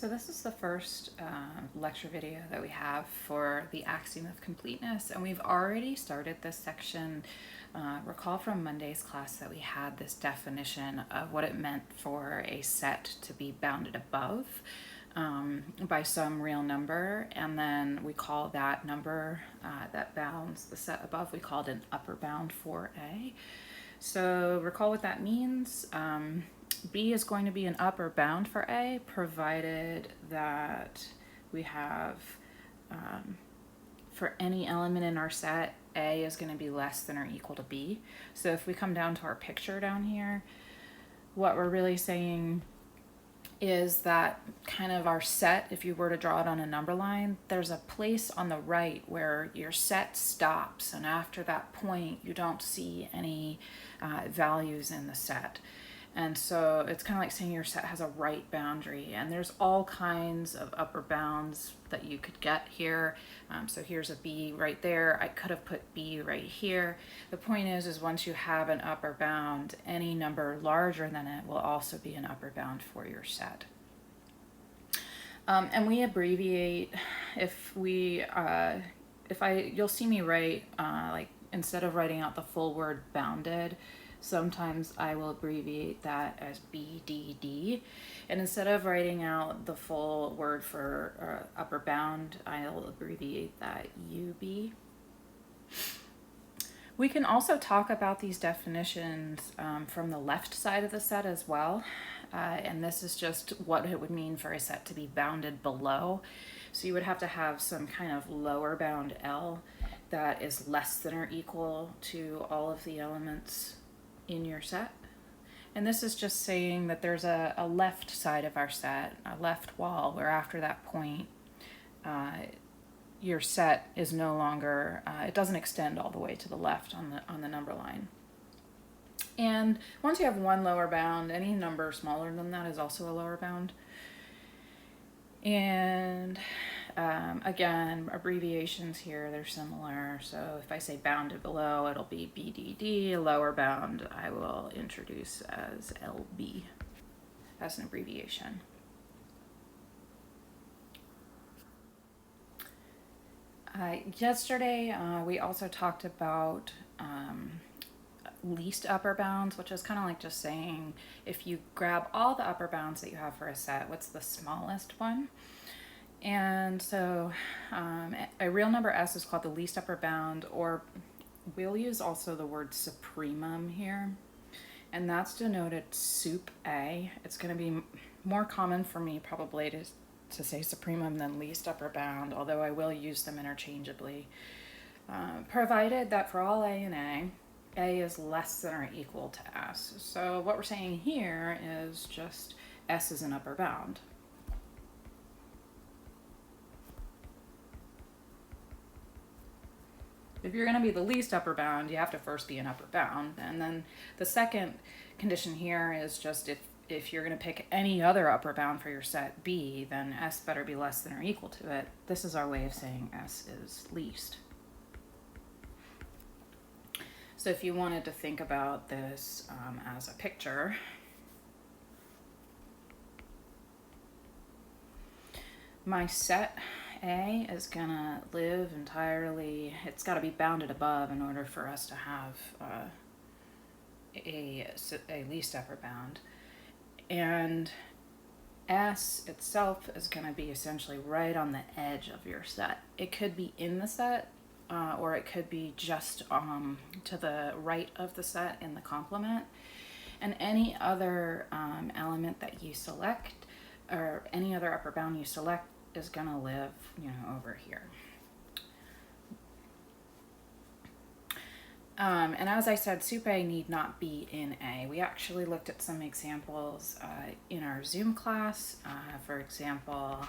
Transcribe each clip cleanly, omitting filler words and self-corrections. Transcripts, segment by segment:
So this is the first lecture video that we have for the Axiom of Completeness, and we've already started this section. Recall from Monday's class that we had this definition of what it meant for a set to be bounded above by some real number, and then we call that number that bounds the set above, we called an upper bound for A. So recall what that means. B is going to be an upper bound for A, provided that we have, for any element in our set, A is going to be less than or equal to B. So if we come down to our picture down here, what we're really saying is that kind of our set, if you were to draw it on a number line, there's a place on the right where your set stops, and after that point you don't see any values in the set. And so it's kind of like saying your set has a right boundary, and there's all kinds of upper bounds that you could get here. So here's a B right there. I could have put B right here. The point is once you have an upper bound, any number larger than it will also be an upper bound for your set. And we abbreviate you'll see me write, like instead of writing out the full word bounded, sometimes I will abbreviate that as BDD. And instead of writing out the full word for upper bound, I'll abbreviate that UB. We can also talk about these definitions from the left side of the set as well. And this is just what it would mean for a set to be bounded below. So you would have to have some kind of lower bound L that is less than or equal to all of the elements in your set. And this is just saying that there's a left side of our set, a left wall, where after that point your set is no longer, it doesn't extend all the way to the left on the number line. And once you have one lower bound, any number smaller than that is also a lower bound. And again, abbreviations here, they're similar. So if I say bounded below, it'll be BDD. Lower bound, I will introduce as LB as an abbreviation. Yesterday, we also talked about least upper bounds, which is kind of like just saying if you grab all the upper bounds that you have for a set, what's the smallest one? And so a real number S is called the least upper bound, or we'll use also the word supremum here, and that's denoted sup A. It's going to be more common for me probably to say supremum than least upper bound, although I will use them interchangeably, provided that for all A and A is less than or equal to S. So what we're saying here is just S is an upper bound. If you're going to be the least upper bound, you have to first be an upper bound. And then the second condition here is just if you're going to pick any other upper bound for your set B, then S better be less than or equal to it. This is our way of saying S is least. So if you wanted to think about this as a picture, my set A is gonna live entirely, it's got to be bounded above in order for us to have a least upper bound. And S itself is going to be essentially right on the edge of your set. It could be in the set, or it could be just to the right of the set in the complement. And any other element that you select, or any other upper bound you select, is going to live, over here. And as I said, sup A need not be in A. We actually looked at some examples in our Zoom class. For example,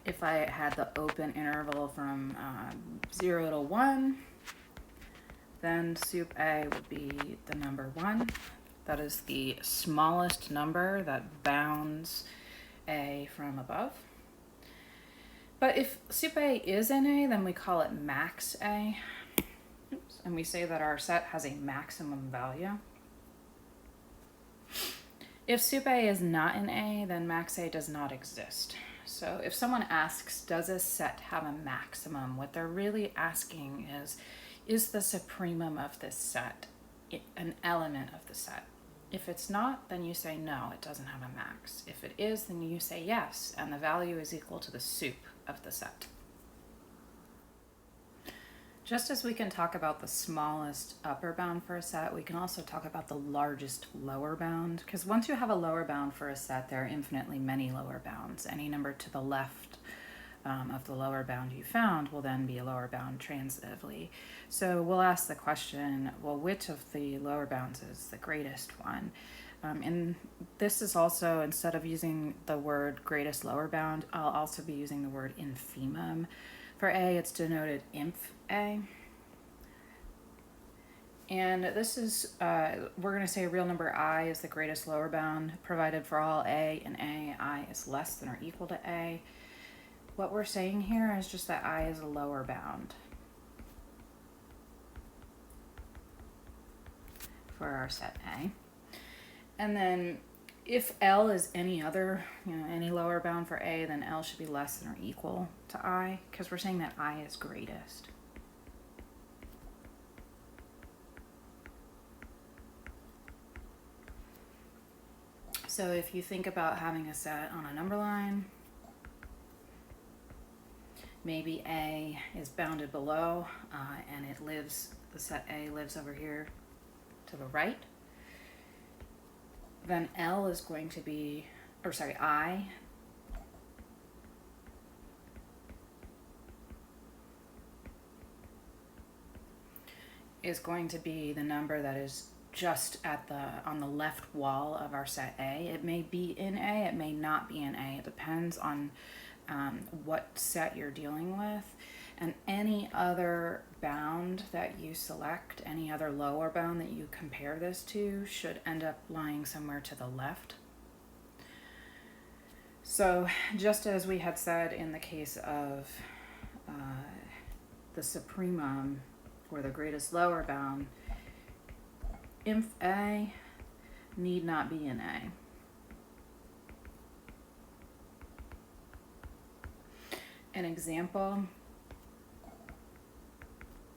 if I had the open interval from 0 to 1, then sup A would be the number 1. That is the smallest number that bounds A from above. But if sup A is in A, then we call it max A. Oops. And we say that our set has a maximum value. If sup A is not in A, then max A does not exist. So if someone asks, does a set have a maximum? What they're really asking is the supremum of this set an element of the set? If it's not, then you say no, it doesn't have a max. If it is, then you say yes, and the value is equal to the sup of the set. Just as we can talk about the smallest upper bound for a set, we can also talk about the largest lower bound, because once you have a lower bound for a set, there are infinitely many lower bounds. Any number to the left of the lower bound you found will then be a lower bound transitively. So we'll ask the question, well, which of the lower bounds is the greatest one? And this is also, instead of using the word greatest lower bound, I'll also be using the word infimum. For A, it's denoted inf A. And this is, we're going to say real number I is the greatest lower bound, provided for all A and A, I is less than or equal to A. What we're saying here is just that I is a lower bound for our set A. And then if L is any other, any lower bound for A, then L should be less than or equal to I, because we're saying that I is greatest. So if you think about having a set on a number line, maybe A is bounded below, and the set A lives over here to the right. Then L is going to be, I is going to be the number that is just on the left wall of our set A. It may be in A, it may not be in A. It depends on what set you're dealing with. And any other bound that you select, any other lower bound that you compare this to, should end up lying somewhere to the left. So just as we had said in the case of the supremum, or the greatest lower bound, inf A need not be in A. An example,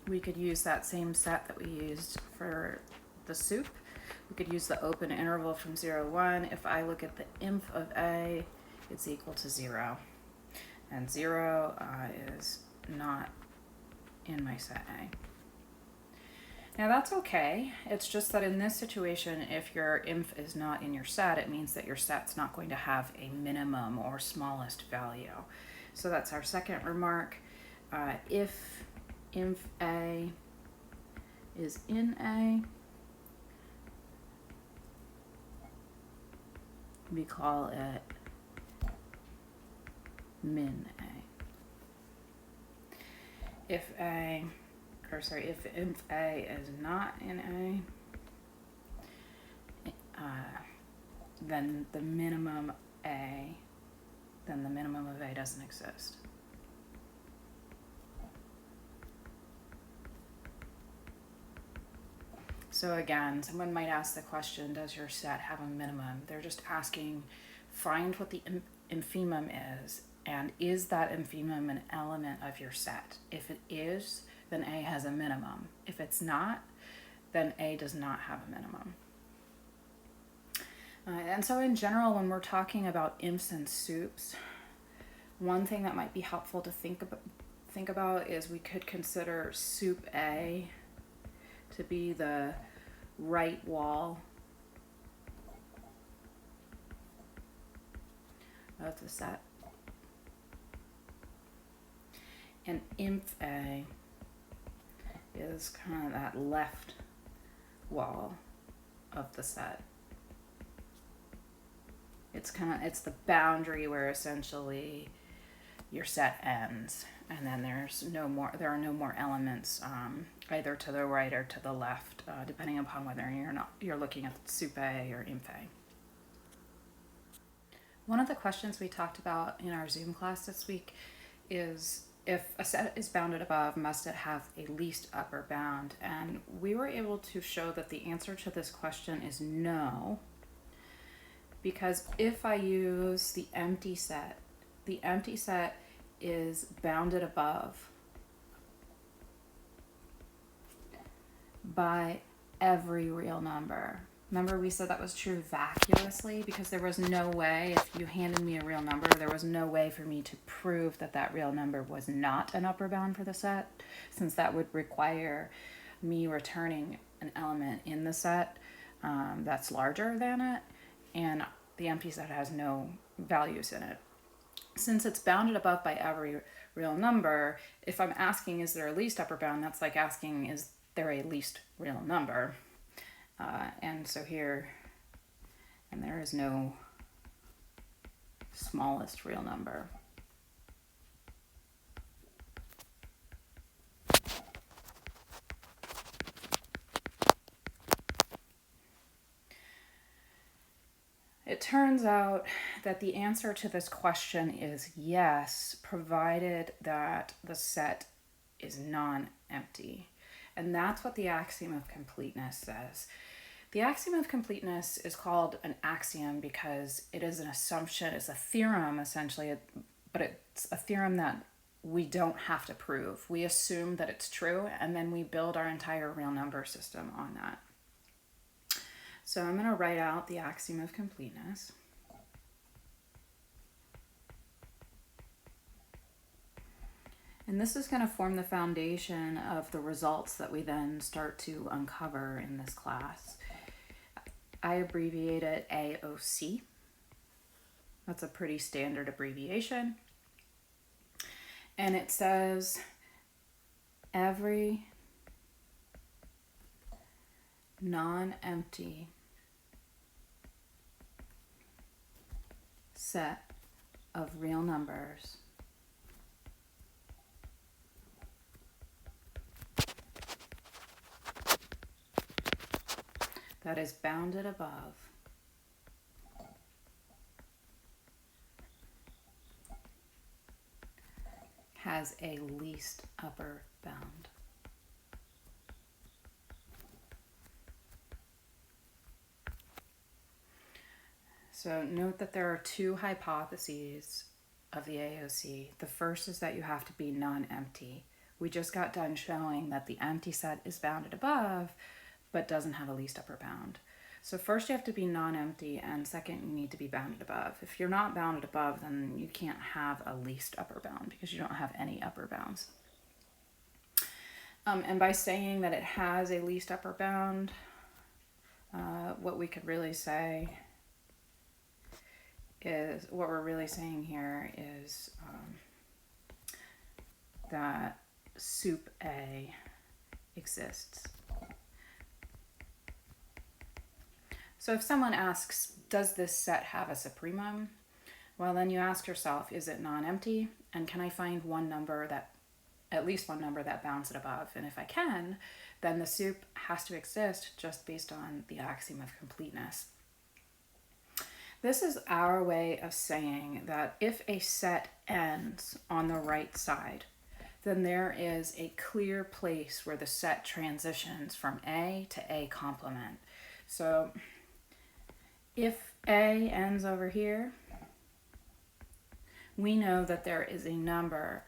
we could use that same set that we used for the sup. We could use the open interval from 0, 1. If I look at the inf of A, it's equal to 0. And 0 is not in my set A. Now that's okay. It's just that in this situation, if your inf is not in your set, it means that your set's not going to have a minimum or smallest value. So that's our second remark. If inf A is in A, we call it min A. If inf A is not in A, then the minimum of A doesn't exist. So again, someone might ask the question, does your set have a minimum? They're just asking, find what the infimum is, and is that infimum an element of your set? If it is, then A has a minimum. If it's not, then A does not have a minimum. And so in general, when we're talking about infs and sups, one thing that might be helpful to think about is we could consider sup A to be the right wall of the set, and inf A is kind of that left wall of the set. It's the boundary where essentially your set ends, and then there are no more elements either to the right or to the left, depending upon whether you're looking at sup A or inf A. One of the questions we talked about in our Zoom class this week is, if a set is bounded above, must it have a least upper bound? And we were able to show that the answer to this question is no. because if I use the empty set is bounded above by every real number. Remember we said that was true vacuously because there was no way, if you handed me a real number, there was no way for me to prove that that real number was not an upper bound for the set, since that would require me returning an element in the set that's larger than it, and the empty set has no values in it. Since it's bounded above by every real number, if I'm asking is there a least upper bound, that's like asking is there a least real number. And so here, and there is no smallest real number. It turns out that the answer to this question is yes, provided that the set is non-empty. And that's what the axiom of completeness says. The axiom of completeness is called an axiom because it is an assumption, it's a theorem essentially, but it's a theorem that we don't have to prove. We assume that it's true, and then we build our entire real number system on that. So I'm going to write out the axiom of completeness. And this is going to form the foundation of the results that we then start to uncover in this class. I abbreviate it AOC. That's a pretty standard abbreviation. And it says every non-empty set of real numbers that is bounded above has a least upper bound. So note that there are two hypotheses of the AOC. The first is that you have to be non-empty. We just got done showing that the empty set is bounded above, but doesn't have a least upper bound. So first you have to be non-empty, and second you need to be bounded above. If you're not bounded above, then you can't have a least upper bound because you don't have any upper bounds. And by saying that it has a least upper bound, what we could really say is, what we're really saying here is that sup A exists. So if someone asks, does this set have a supremum? Well, then you ask yourself, is it non-empty? And can I find one number that, at least one number that bounds it above? And if I can, then the sup has to exist just based on the axiom of completeness. This is our way of saying that if a set ends on the right side, then there is a clear place where the set transitions from A to A complement. So if A ends over here, we know that there is a number,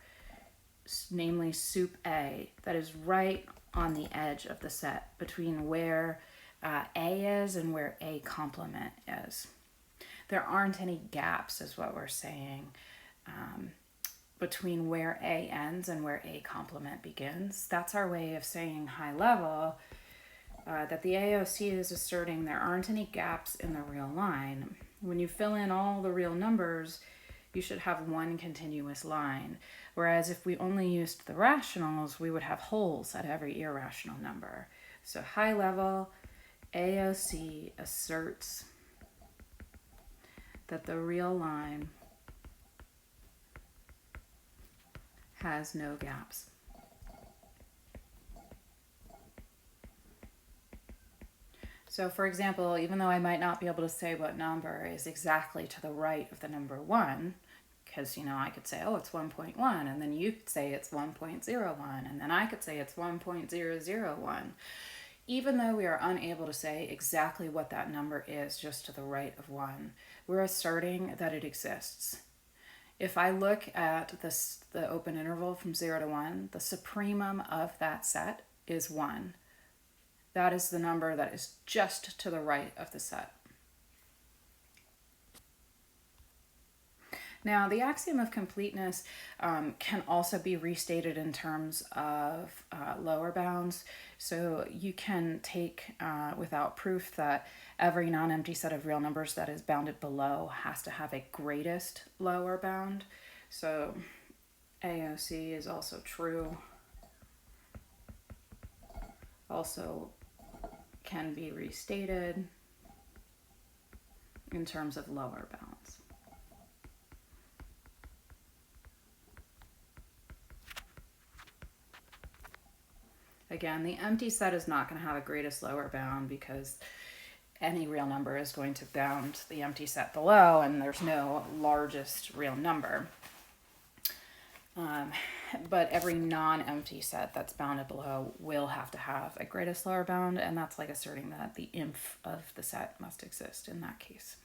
namely sup A, that is right on the edge of the set between where A is and where A complement is. There aren't any gaps, is what we're saying, between where A ends and where A complement begins. That's our way of saying high level that the AOC is asserting there aren't any gaps in the real line. When you fill in all the real numbers, you should have one continuous line. Whereas if we only used the rationals, we would have holes at every irrational number. So high level, AOC asserts that the real line has no gaps. So for example, even though I might not be able to say what number is exactly to the right of the number 1, because, you know, I could say, oh, it's 1.1, and then you could say it's 1.01, and then I could say it's 1.001. even though we are unable to say exactly what that number is just to the right of 1, we're asserting that it exists. If I look at the open interval from 0 to 1, the supremum of that set is 1. That is the number that is just to the right of the set. Now, the axiom of completeness can also be restated in terms of lower bounds. So you can take without proof that every non-empty set of real numbers that is bounded below has to have a greatest lower bound. So AOC is also true. Also can be restated in terms of lower bounds. Again, the empty set is not going to have a greatest lower bound because any real number is going to bound the empty set below, and there's no largest real number. But every non-empty set that's bounded below will have to have a greatest lower bound, and that's like asserting that the inf of the set must exist in that case.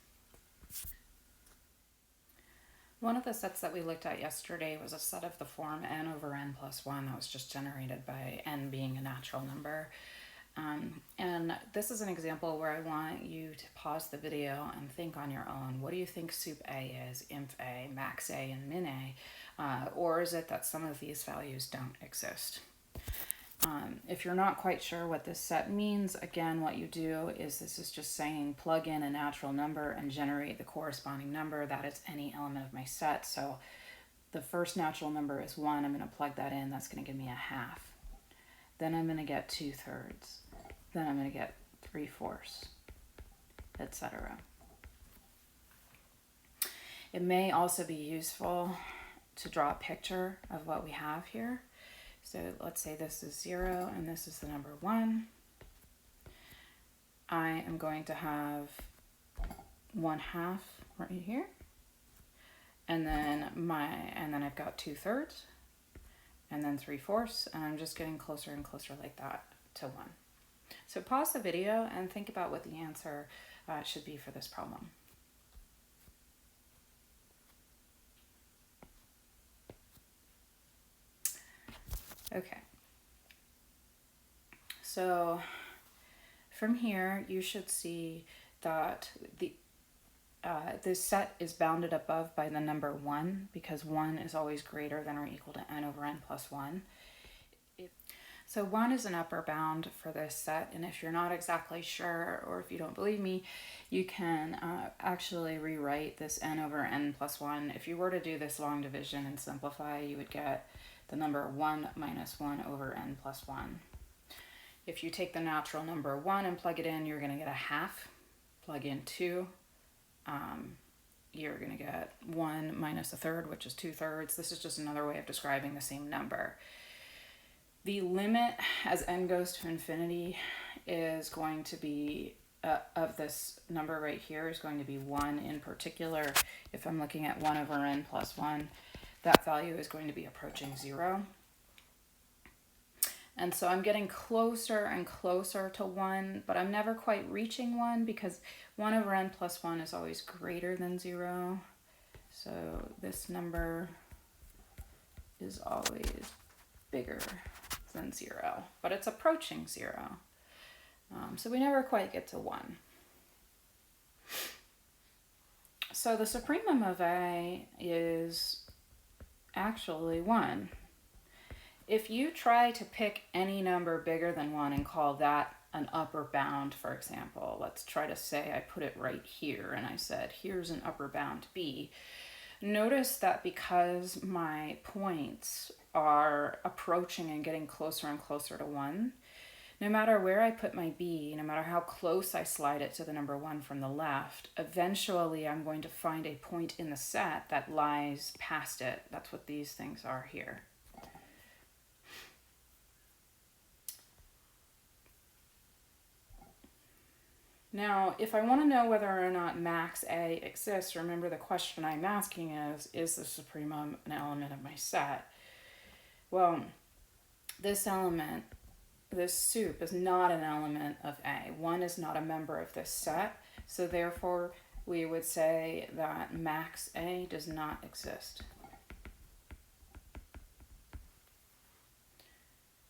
One of the sets that we looked at yesterday was a set of the form n over n plus 1 that was just generated by n being a natural number. And this is an example where I want you to pause the video and think on your own. What do you think sup A is, inf A, max A, and min A? Or is it that some of these values don't exist? If you're not quite sure what this set means, again, what you do is this is just saying plug in a natural number and generate the corresponding number. That is any element of my set. So the first natural number is 1. I'm going to plug that in. That's going to give me a half. Then I'm going to get 2/3. Then I'm going to get 3/4, etc. It may also be useful to draw a picture of what we have here. So let's say this is 0 and this is the number 1. I am going to have 1/2 right here. And then I've got 2/3 and then 3/4, and I'm just getting closer and closer like that to 1. So pause the video and think about what the answer should be for this problem. Okay, so from here you should see that this set is bounded above by the number 1 because 1 is always greater than or equal to n over n plus 1. So 1 is an upper bound for this set, and if you're not exactly sure or if you don't believe me, you can actually rewrite this n over n plus 1. If you were to do this long division and simplify, you would get the number 1 minus 1 over n plus 1. If you take the natural number 1 and plug it in, you're going to get a half. Plug in 2, you're going to get 1 minus 1/3, which is 2/3. This is just another way of describing the same number. The limit as n goes to infinity is going to be, of this number right here, is going to be 1 in particular. If I'm looking at 1 over n plus 1, that value is going to be approaching 0. And so I'm getting closer and closer to 1, but I'm never quite reaching 1 because 1 over n plus 1 is always greater than 0. So this number is always bigger than 0, but it's approaching 0. So we never quite get to 1. So the supremum of A is actually 1. If you try to pick any number bigger than 1 and call that an upper bound, for example, let's try to say I put it right here and I said, here's an upper bound B. Notice that because my points are approaching and getting closer and closer to 1, no matter where I put my B, no matter how close I slide it to the number 1 from the left, eventually I'm going to find a point in the set that lies past it. That's what these things are here. Now, if I want to know whether or not max A exists, remember the question I'm asking is the supremum an element of my set? Well, this element this soup is not an element of A. 1 is not a member of this set, so therefore we would say that max A does not exist.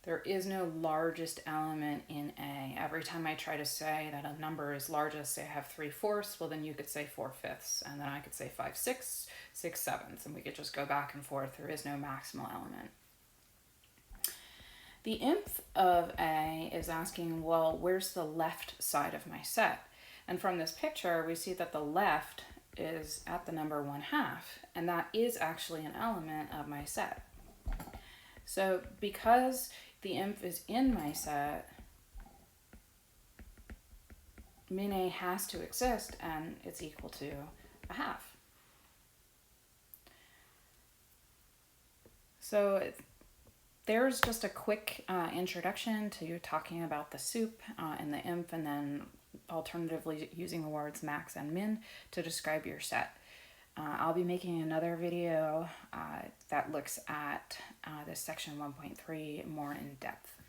There is no largest element in A. Every time I try to say that a number is largest, say I have 3/4, well then you could say 4/5, and then I could say 5/6, 6/7, and we could just go back and forth. There is no maximal element. The inf of A is asking, well, where's the left side of my set? And from this picture, we see that the left is at the number 1/2, and that is actually an element of my set. So because the inf is in my set, min A has to exist, and it's equal to 1/2. So there's just a quick introduction to talking about the soup and the inf, and then alternatively using the words max and min to describe your set. I'll be making another video that looks at this section 1.3 more in depth.